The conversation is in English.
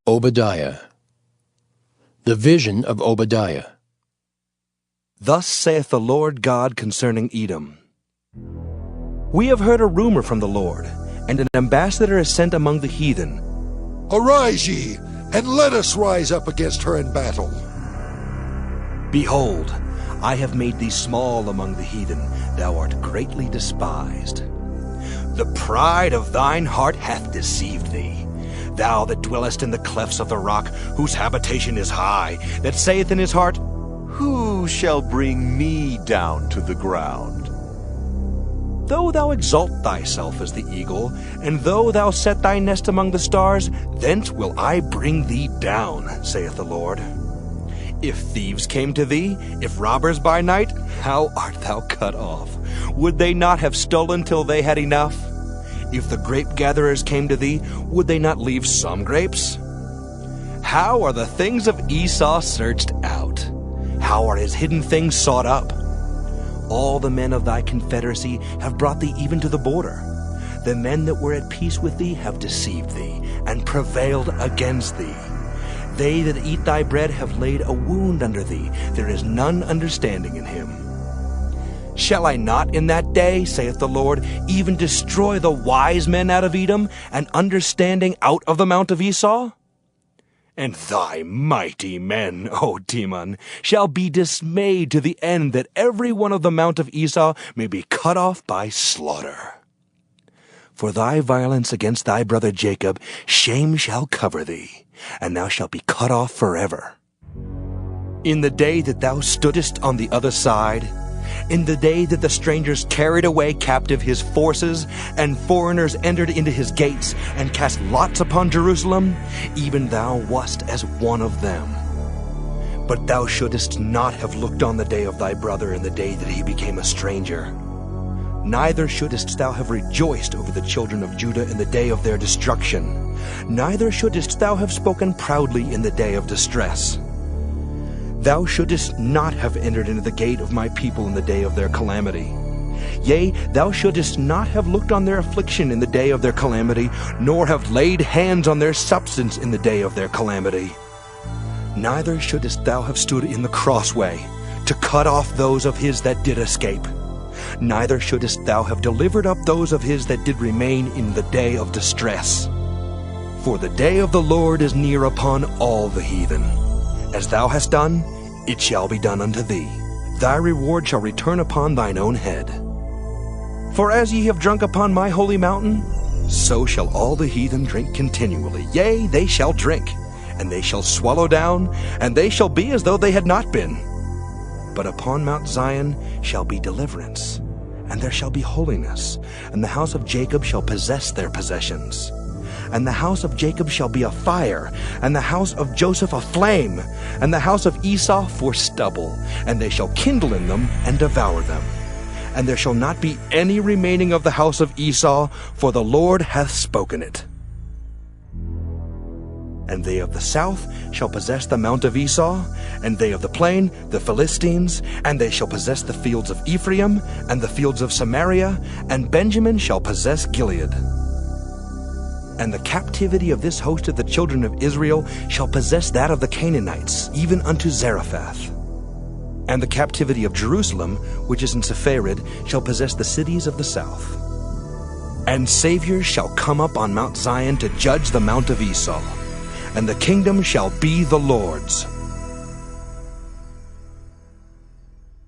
Obadiah. The vision of Obadiah. Thus saith the Lord God concerning Edom. We have heard a rumor from the Lord, and an ambassador is sent among the heathen. Arise ye, and let us rise up against her in battle. Behold, I have made thee small among the heathen, thou art greatly despised. The pride of thine heart hath deceived thee. Thou that dwellest in the clefts of the rock, whose habitation is high, that saith in his heart, Who shall bring me down to the ground? Though thou exalt thyself as the eagle, and though thou set thy nest among the stars, thence will I bring thee down, saith the Lord. If thieves came to thee, if robbers by night, how art thou cut off? Would they not have stolen till they had enough? If the grape gatherers came to thee, would they not leave some grapes? How are the things of Esau searched out? How are his hidden things sought up? All the men of thy confederacy have brought thee even to the border. The men that were at peace with thee have deceived thee, and prevailed against thee. They that eat thy bread have laid a wound under thee. There is none understanding in him. Shall I not in that day, saith the Lord, even destroy the wise men out of Edom, and understanding out of the mount of Esau? And thy mighty men, O Teman, shall be dismayed to the end that every one of the mount of Esau may be cut off by slaughter. For thy violence against thy brother Jacob, shame shall cover thee, and thou shalt be cut off forever. In the day that thou stoodest on the other side, in the day that the strangers carried away captive his forces, and foreigners entered into his gates, and cast lots upon Jerusalem, even thou wast as one of them. But thou shouldest not have looked on the day of thy brother in the day that he became a stranger. Neither shouldest thou have rejoiced over the children of Judah in the day of their destruction. Neither shouldest thou have spoken proudly in the day of distress. Thou shouldest not have entered into the gate of my people in the day of their calamity. Yea, thou shouldest not have looked on their affliction in the day of their calamity, nor have laid hands on their substance in the day of their calamity. Neither shouldest thou have stood in the crossway, to cut off those of his that did escape. Neither shouldest thou have delivered up those of his that did remain in the day of distress. For the day of the Lord is near upon all the heathen. As thou hast done, it shall be done unto thee. Thy reward shall return upon thine own head. For as ye have drunk upon my holy mountain, so shall all the heathen drink continually. Yea, they shall drink, and they shall swallow down, and they shall be as though they had not been. But upon Mount Zion shall be deliverance, and there shall be holiness, and the house of Jacob shall possess their possessions. And the house of Jacob shall be a fire, and the house of Joseph a flame, and the house of Esau for stubble, and they shall kindle in them and devour them. And there shall not be any remaining of the house of Esau, for the Lord hath spoken it. And they of the south shall possess the mount of Esau, and they of the plain the Philistines, and they shall possess the fields of Ephraim, and the fields of Samaria, and Benjamin shall possess Gilead. And the captivity of this host of the children of Israel shall possess that of the Canaanites, even unto Zarephath. And the captivity of Jerusalem, which is in Sepharid, shall possess the cities of the south. And saviors shall come up on Mount Zion to judge the mount of Esau, and the kingdom shall be the Lord's.